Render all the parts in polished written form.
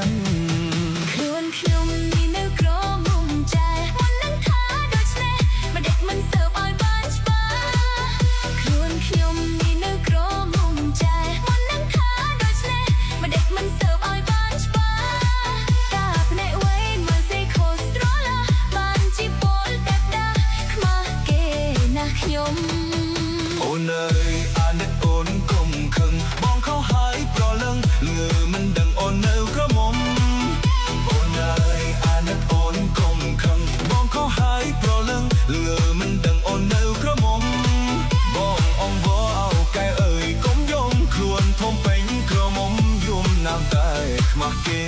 ងខ្លួនខ្ញុំនេះនៅក្រមុំចែមុននឹងថាដូច្នេះមិនដេកមិនសើបឲ្យបានច្បាស់ខ្លួនខ្ញុំនេះនៅក្រមុំចែមុននឹងថាដូច្នេះមិនដេកមិនសើបឲ្យបានច្បាស់តាភ្នែកវៃមើលសេខូស្រឡាបានជីពលតែដាខ្មាស់គេណាខ្ញុំអូនអើយអាណិតអូនកុំខឹងបងខុសហើយប្រលឹងលឺមិនដឹងអូននៅក្រមុំអូនអើយអាណិតអូនកុំខឹងបងខុសហើយប្រលឹងលឺមិនដឹងអូននៅក្រមុំបងអងវ៉អោកែអើយកុំយំខ្លួនធំពេញក្រមុំយំណាស់តែខ្មាស់គេ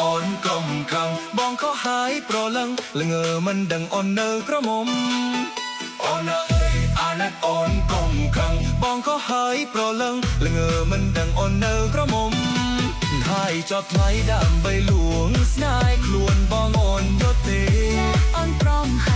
អូនកុំខឹងបងខុសហើយប្រលឹងល្ងើមិនដឹងអូននៅក្រមុំអូនអើយអាណិតអូនកុំខឹងបងខុសហើយប្រលឹងល្ងើមិនដឹងអូននៅក្រមុំហើយចប់ថ្ងៃដើម្បីលួងស្នេហ៍ខ្លួនបងអូនយកទេអូនព្រមហើយ